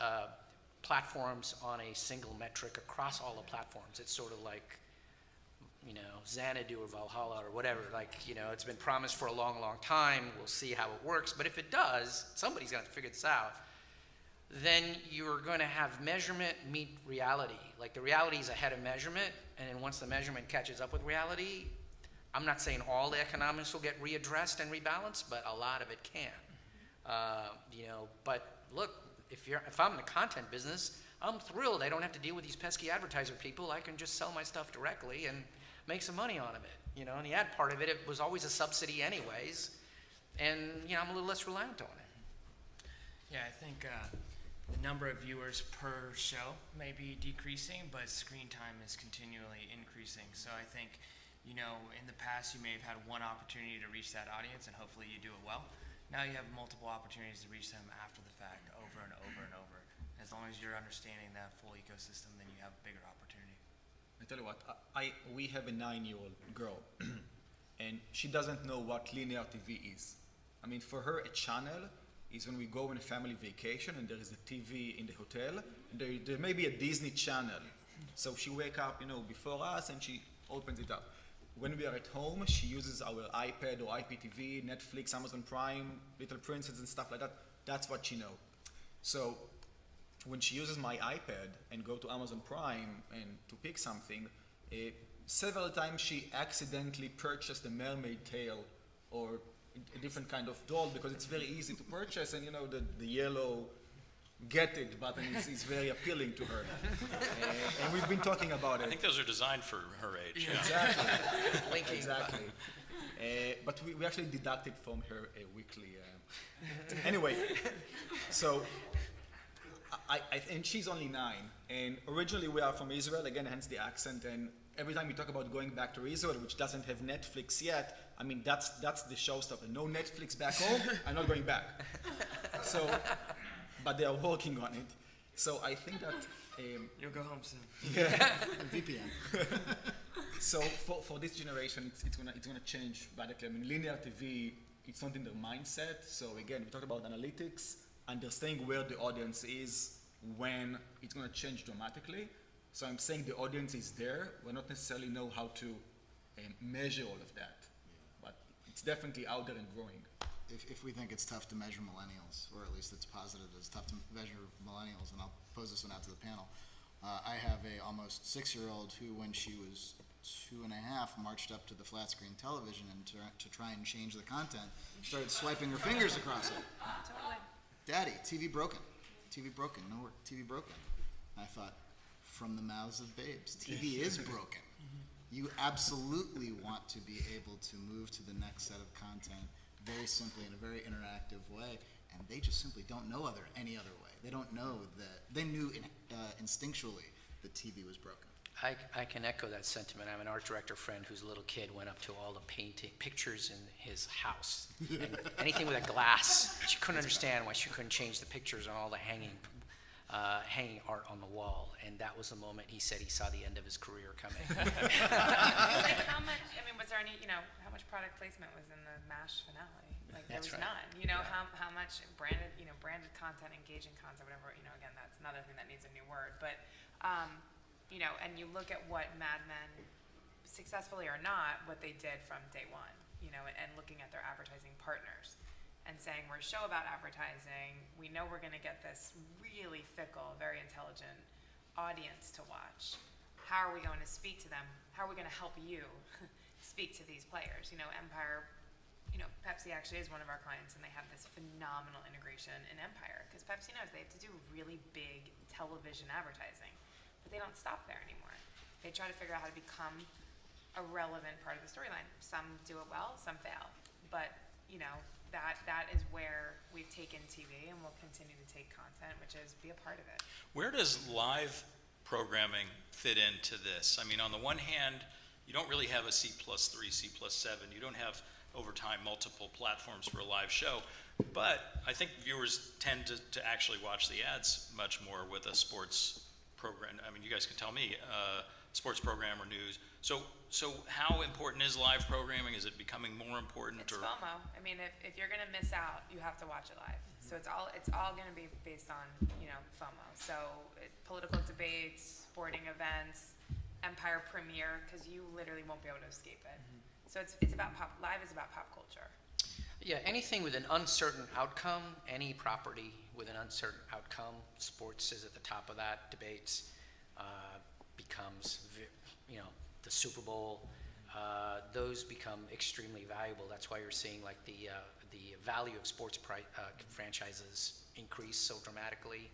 platforms on a single metric across all the platforms. It's sort of like, Xanadu or Valhalla or whatever. Like, it's been promised for a long, long time. We'll see how it works. But if it does, somebody's going to figure this out. Then you're going to have measurement meet reality. Like, the reality is ahead of measurement, and then once the measurement catches up with reality, I'm not saying all the economics will get readdressed and rebalanced, but a lot of it can. But look, if I'm in the content business, I'm thrilled. I don't have to deal with these pesky advertiser people. I can just sell my stuff directly and make some money on it. And the ad part of it, it was always a subsidy anyways, and I'm a little less reliant on it. Yeah, I think the number of viewers per show may be decreasing, but screen time is continually increasing. So I think, in the past you may have had one opportunity to reach that audience, and hopefully you do it well. Now you have multiple opportunities to reach them after the fact, over and over and over. As long as you're understanding that full ecosystem, then you have a bigger opportunity. I tell you what, we have a 9-year-old girl, and she doesn't know what linear TV is. I mean, for her, a channel is when we go on a family vacation and there is a TV in the hotel, and there may be a Disney Channel. So she wake up, before us, and she opens it up. When we are at home, she uses our iPad or IPTV, Netflix, Amazon Prime, Little Princess and stuff like that. That's what she knows. So when she uses my iPad and go to Amazon Prime and to pick something, several times she accidentally purchased a Mermaid Tail or a different kind of doll, because it's very easy to purchase, and the yellow get it button is very appealing to her. And we've been talking about it. I think those are designed for her age. Yeah. Exactly. Exactly. But we actually deducted from her weekly. Anyway, so and she's only 9. And originally we are from Israel, again, hence the accent. And every time we talk about going back to Israel, which doesn't have Netflix yet, I mean, that's the showstopper. No Netflix back home, I'm not going back. So, but they are working on it. So I think that... You'll go home soon. Yeah. VPN. So for this generation, it's gonna change radically. I mean, linear TV, it's not in their mindset. So again, we talked about analytics, understanding where the audience is when it's gonna change dramatically. So I'm saying the audience is there. We not necessarily know how to measure all of that, but it's definitely out there and growing. If we think it's tough to measure millennials, or at least it's positive, it's tough to measure millennials, and I'll pose this one out to the panel. I have a almost 6-year-old who, when she was 2.5, marched up to the flat screen television and to try and change the content, started swiping her fingers across it. Totally. Daddy, TV broken. TV broken. No work. TV broken. I thought, from the mouths of babes, TV is broken. You absolutely want to be able to move to the next set of content very simply in a very interactive way, and they just simply don't know any other way. They don't know that. They knew instinctually that TV was broken. I can echo that sentiment. I have an art director friend whose little kid went up to all the pictures in his house. And anything with a glass, she couldn't understand why she couldn't change the pictures on all the hanging art on the wall. And that was the moment he said he saw the end of his career coming. Like how much, I mean, was there any, how much product placement was in the MASH finale? Like there That's was right. none. How much branded, branded content, engaging content, whatever, again, that's another thing that needs a new word. But, and you look at what Mad Men, successfully or not, what they did from day one, and looking at their advertising partners and saying, we're a show about advertising. We know we're going to get this really fickle, very intelligent audience to watch. How are we going to speak to them? How are we going to help you speak to these players? Empire, Pepsi actually is one of our clients, and they have this phenomenal integration in Empire because Pepsi knows they have to do really big television advertising, but they don't stop there anymore. They try to figure out how to become a relevant part of the storyline. Some do it well, some fail, but that is where we've taken TV and we'll continue to take content, which is be a part of it. Where does live programming fit into this? I mean, on the one hand, you don't really have a C+3, C+7. You don't have, over time, multiple platforms for a live show. But I think viewers tend to actually watch the ads much more with a sports program. I mean, you guys can tell me, sports program or news. So how important is live programming? Is it becoming more important? It's FOMO. I mean, if you're going to miss out, you have to watch it live. So it's all going to be based on FOMO. So political debates, sporting events, Empire premiere, because you literally won't be able to escape it. So it's about live is about pop culture. Yeah, anything with an uncertain outcome, any property with an uncertain outcome, sports is at the top of that. Debates becomes, the Super Bowl. Those become extremely valuable. That's why you're seeing like the value of sports franchises increase so dramatically.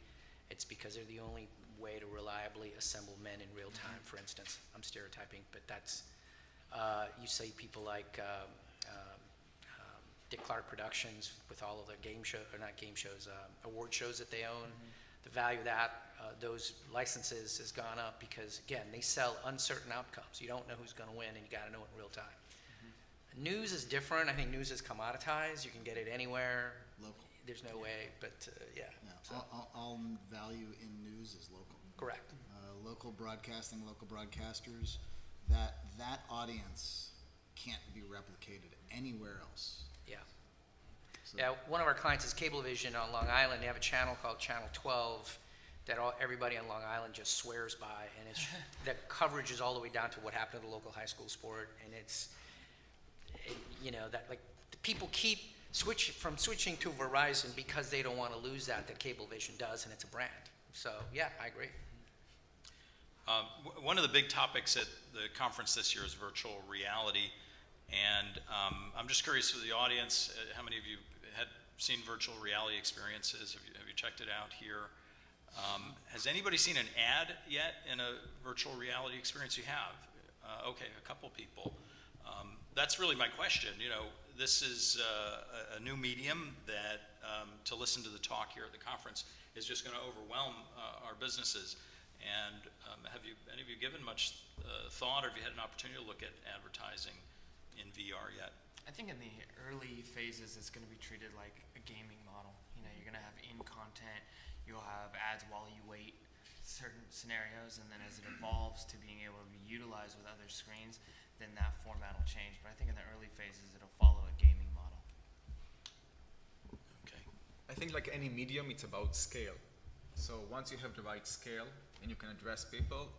It's because they're the only way to reliably assemble men in real time. For instance, I'm stereotyping, but that's you say people like Dick Clark Productions with all of the award shows that they own. The value of that, those licenses has gone up because, again, they sell uncertain outcomes. You don't know who's going to win, and you got to know it in real time. News is different. I think news is commoditized. You can get it anywhere. Local. There's no way, but yeah. Yeah, all value in news is local. Correct. Local broadcasting, local broadcasters, that audience can't be replicated anywhere else. Yeah. So, Yeah, one of our clients is Cablevision on Long Island. They have a channel called Channel 12 that everybody on Long Island just swears by, and the coverage is all the way down to what happened to the local high school sport, and the people keep switching to Verizon because they don't want to lose that Cablevision does, and it's a brand. So yeah, I agree. One of the big topics at the conference this year is virtual reality, and I'm just curious for the audience, how many of you had seen virtual reality experiences? Have you checked it out here? Has anybody seen an ad yet in a virtual reality experience? You have? Okay, a couple people. That's really my question. This is a new medium that to listen to the talk here at the conference is just going to overwhelm our businesses. And have any of you given much thought, or have you had an opportunity to look at advertising in VR yet? I think in the early phases, it's going to be treated like a gaming model. You're going to have in-content, you'll have ads while you wait, certain scenarios, and then as it evolves to being able to be utilized with other screens, then that format will change. But I think in the early phases, it'll follow a gaming model. Okay. I think like any medium, it's about scale. So once you have the right scale and you can address people,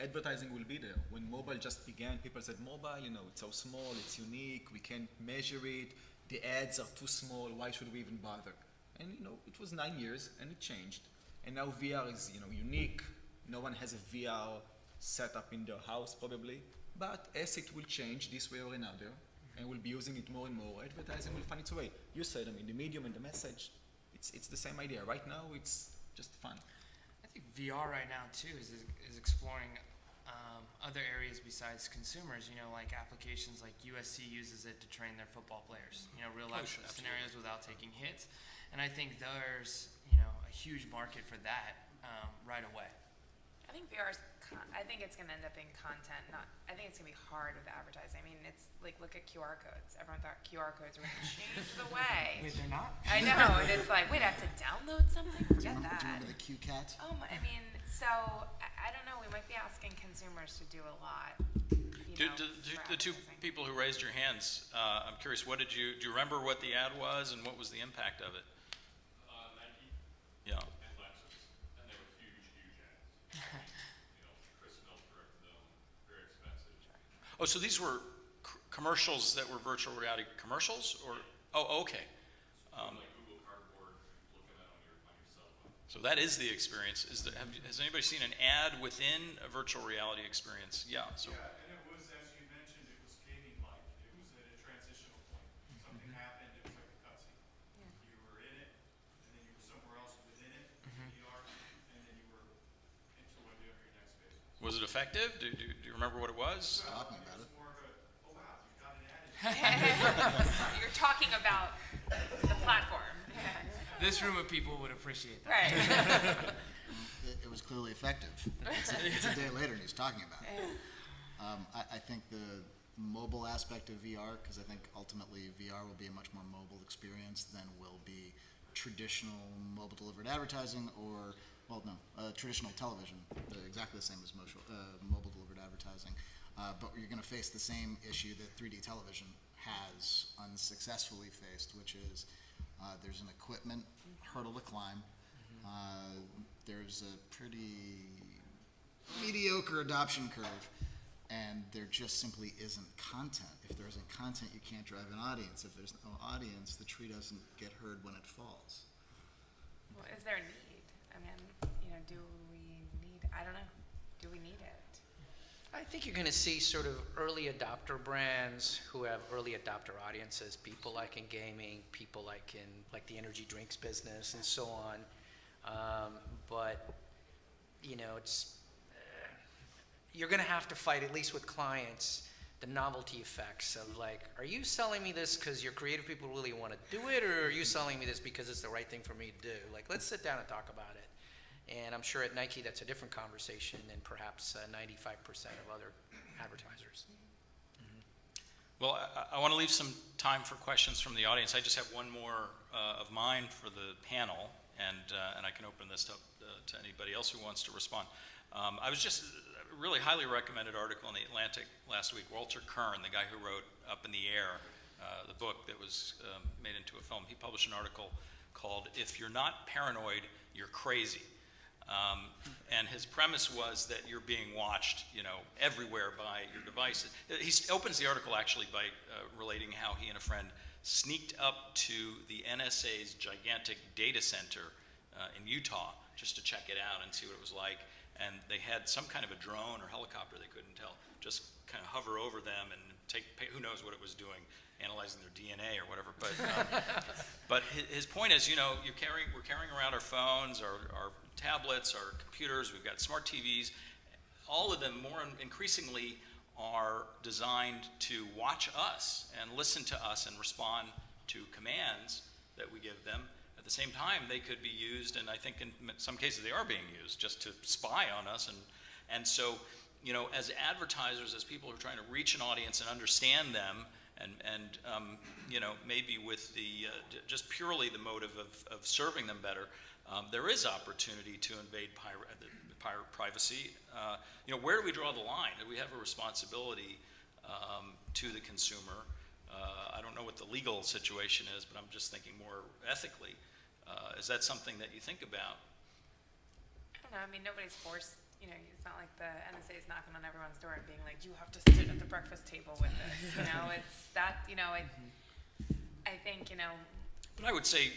advertising will be there. When mobile just began, people said, mobile, it's so small, it's unique, we can't measure it, the ads are too small, why should we even bother? And it was 9 years and it changed. And now VR is unique. No one has a VR setup in their house probably. But as it will change this way or another, and we'll be using it more and more, advertising will find its way. You said, the medium and the message, it's the same idea. Right now, it's just fun. I think VR right now too is exploring other areas besides consumers. Like applications like USC uses it to train their football players. Real life scenarios without taking hits, and I think there's a huge market for that right away. I think VR's, I think it's gonna end up being content, I think it's gonna be hard with advertising. I mean, it's like, look at QR codes. Everyone thought QR codes were gonna change the way. Wait, they're not? I know, and it's like, wait, I have to download something? Do you Forget remember, that. do you remember the QCat? I mean, so, I don't know, we might be asking consumers to do a lot, Do, know, do, do for the two advertising. people who raised your hands, I'm curious, do you remember what the ad was and what was the impact of it? Nike Yeah. and Lexus, and they were huge, huge ads. Chris Mills directed them, very expensive. Oh, so these were commercials that were virtual reality commercials, or? Oh, okay. Like Google Cardboard, look at that on your cell phone. So that is the experience. Has anybody seen an ad within a virtual reality experience? Yeah. So. Yeah, and it was, as you mentioned, it was gaming-like. It was at a transitional point. Something happened, it was like a cutscene. You were in it, and then you were somewhere else within it, VR, and then you were into whatever your next phase was. Was it effective? Do you remember what it was? Talking about it. More of a, oh wow, you've got an ad. You're talking about the platform. This room of people would appreciate that. Right. It was clearly effective. It's a day later and he's talking about it. I think the mobile aspect of VR, because I think ultimately VR will be a much more mobile experience than will be traditional mobile delivered advertising or, well, no, traditional television. They're exactly the same as mobile delivered advertising. But you're going to face the same issue that 3D television has unsuccessfully faced, which is there's an equipment hurdle to climb. There's a pretty mediocre adoption curve, and there just simply isn't content. If there isn't content, you can't drive an audience. If there's no audience, the tree doesn't get heard when it falls. Well, is there a need? I mean, do we need, I don't know, do we need it? I think you're going to see sort of early adopter brands who have early adopter audiences, people like in gaming, people like in the energy drinks business and so on. But it's you're going to have to fight, at least with clients, the novelty effects of like, are you selling me this because your creative people really want to do it, or are you selling me this because it's the right thing for me to do? Like, let's sit down and talk about it. And I'm sure at Nike that's a different conversation than perhaps 95% of other advertisers. Well, I want to leave some time for questions from the audience. I just have one more of mine for the panel, and I can open this up to anybody else who wants to respond. I was just a really highly recommended article in the Atlantic last week. Walter Kern, the guy who wrote Up in the Air, the book that was made into a film, he published an article called "If You're Not Paranoid, You're Crazy." And his premise was that you're being watched, everywhere by your devices. He opens the article actually by relating how he and a friend sneaked up to the NSA's gigantic data center in Utah just to check it out and see what it was like. And they had some kind of a drone or helicopter, they couldn't tell, just kind of hover over them and who knows what it was doing, analyzing their DNA or whatever. But his point is, we're carrying around our phones, our tablets, our computers, we've got smart TVs. All of them more increasingly are designed to watch us and listen to us and respond to commands that we give them. At the same time, they could be used, and I think in some cases they are being used, just to spy on us. And so, as advertisers, as people who are trying to reach an audience and understand them, and maybe with the just purely the motive of serving them better, there is opportunity to invade privacy. Where do we draw the line? Do we have a responsibility to the consumer? I don't know what the legal situation is, but I'm just thinking more ethically. Is that something that you think about? I don't know, I mean, nobody's forced, it's not like the NSA is knocking on everyone's door and being like, you have to sit at the breakfast table with this, it's that, I think, But I would say,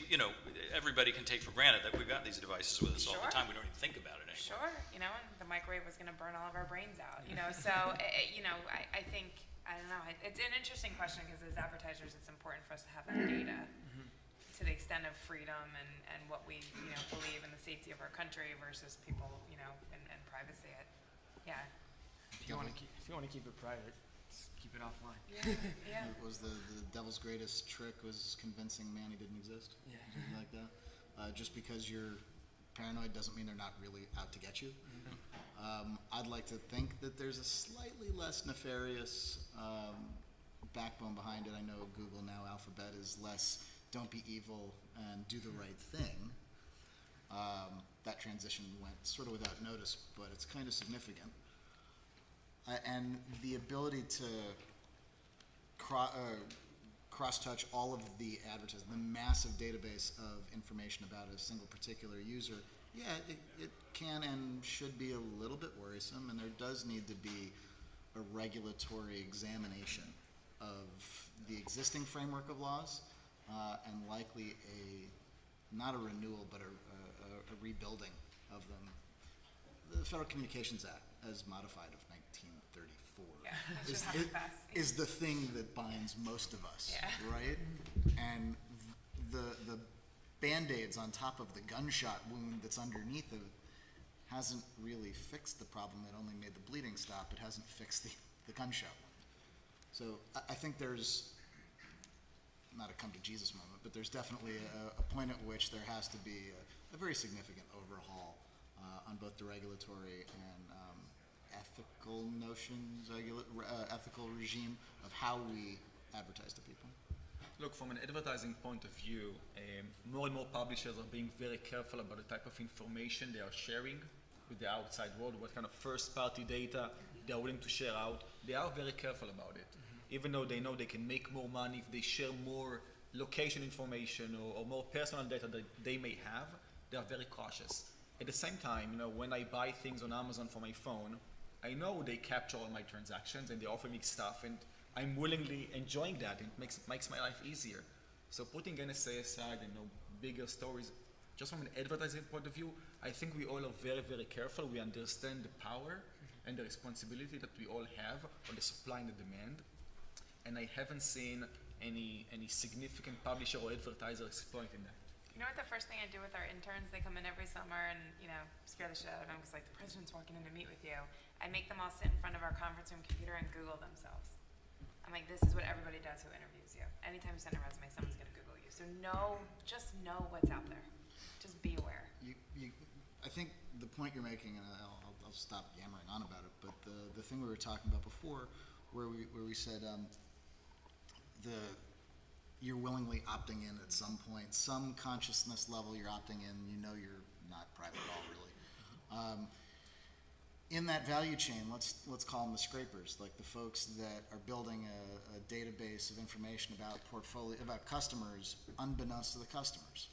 everybody can take for granted that we've got these devices with us all the Sure. time. We don't even think about it anymore. Sure, and the microwave was going to burn all of our brains out, so, I think, I don't know, it's an interesting question because as advertisers, it's important for us to have that data to the extent of freedom and what we, believe in the safety of our country versus people, and privacy. Yeah. If you want to keep it private, just keep it offline. Yeah. It was the devil's greatest trick was convincing man he didn't exist. Yeah. Something like that. Just because you're paranoid doesn't mean they're not really out to get you. I'd like to think that there's a slightly less nefarious backbone behind it. I know Google now, Alphabet, is less don't be evil and do the right thing. That transition went sort of without notice, but it's kind of significant. And the ability to cross-touch all of the advertising, the massive database of information about a single particular user, yeah, it can and should be a little bit worrisome, and there does need to be a regulatory examination of the existing framework of laws, and likely not a renewal, but a rebuilding of them. The Federal Communications Act, as modified of 1934, Yeah, that should happen fast. is the thing that binds most of us, Yeah. right? And the Band-Aids on top of the gunshot wound that's underneath it hasn't really fixed the problem. It only made the bleeding stop. It hasn't fixed the gunshot wound. So I think there's, not a come to Jesus moment, but there's definitely a point at which there has to be a very significant overhaul on both the regulatory and ethical notions, ethical regime of how we advertise to people. Look, from an advertising point of view, more and more publishers are being very careful about the type of information they are sharing with the outside world, what kind of first-party data they are willing to share out. They are very careful about it. Even though they know they can make more money if they share more location information or more personal data that they may have, they are very cautious. At the same time, when I buy things on Amazon for my phone, I know they capture all my transactions and they offer me stuff, and I'm willingly enjoying that. It makes my life easier. So putting NSA aside and bigger stories, just from an advertising point of view, I think we all are very, very careful. We understand the power and the responsibility that we all have on the supply and the demand. And I haven't seen any significant publisher or advertiser exploiting that. You know what the first thing I do with our interns? They come in every summer and, scare the shit out of them because, the president's walking in to meet with you. I make them all sit in front of our conference room computer and Google themselves. I'm like, this is what everybody does who interviews you. Anytime you send a resume, someone's going to Google you. So just know what's out there. Just be aware. I think the point you're making, and I'll stop yammering on about it, but the thing we were talking about before, where we said you're willingly opting in at some point, some consciousness level you're opting in, you're not private at all, really. In that value chain, let's call them the scrapers, like the folks that are building a database of information about customers, unbeknownst to the customers.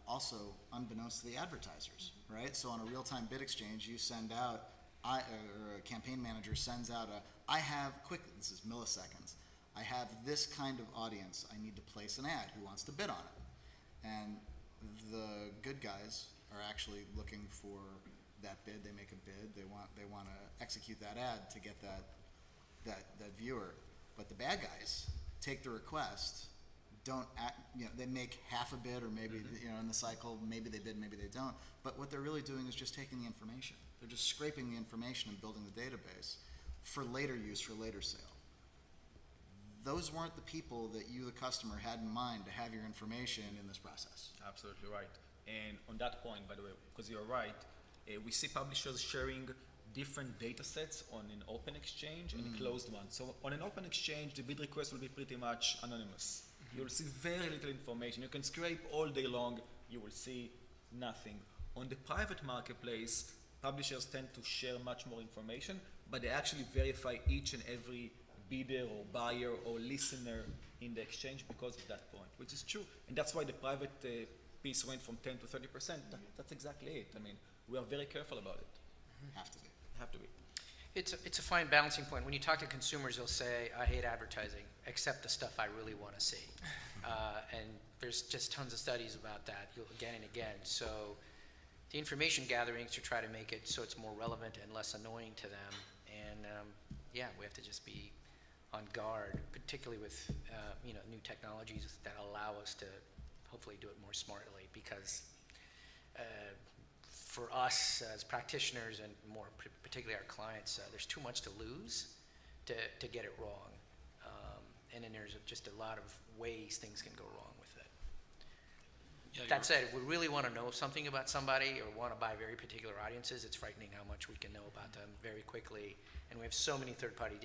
Also, unbeknownst to the advertisers, right? So on a real-time bid exchange, you send out, or a campaign manager sends out this is milliseconds, I have this kind of audience, I need to place an ad, who wants to bid on it? And the good guys are actually looking for that bid, they make a bid, they want to execute that ad to get that viewer. But the bad guys take the request, don't act, they make half a bid, or maybe in the cycle, maybe they bid, maybe they don't. But what they're really doing is just taking the information. They're just scraping the information and building the database for later use, for later sale. Those weren't the people that you, the customer, had in mind to have your information in this process. Absolutely right. And on that point, by the way, because you're right, we see publishers sharing different data sets on an open exchange and a closed one. So on an open exchange, the bid request will be pretty much anonymous. You'll see very little information. You can scrape all day long, you will see nothing. On the private marketplace, publishers tend to share much more information, but they actually verify each and every bidder or buyer or listener in the exchange because of that point, which is true. And that's why the private piece went from 10 to 30%. That's exactly it. I mean, we are very careful about it. Have to be. Have to be. It's a fine balancing point. When you talk to consumers, they'll say, I hate advertising, except the stuff I really want to see. And there's just tons of studies about that again and again. So the information gathering to try to make it so it's more relevant and less annoying to them. And we have to just be on guard, particularly with new technologies that allow us to hopefully do it more smartly, because for us as practitioners and more particularly our clients, there's too much to lose to get it wrong. And then there's just a lot of ways things can go wrong with it. Yeah, That you're- said, if we really want to know something about somebody or want to buy very particular audiences, it's frightening how much we can know about them very quickly. And we have so many third-party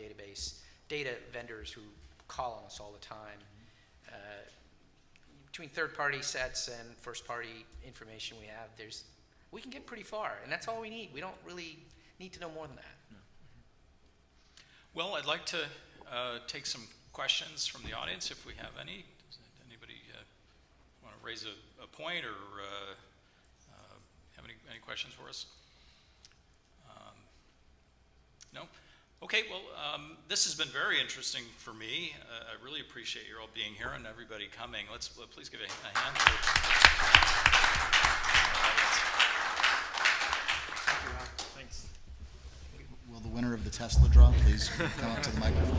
data vendors who call on us all the time. Between third-party sets and first-party information we can get pretty far, and that's all we need. We don't really need to know more than that. Well, I'd like to take some questions from the audience if we have any. Does anybody want to raise a point or have any questions for us? No? Okay, well, this has been very interesting for me. I really appreciate you all being here and everybody coming. Let's please give a hand to the audience. Thanks. Will the winner of the Tesla draw please come up to the microphone?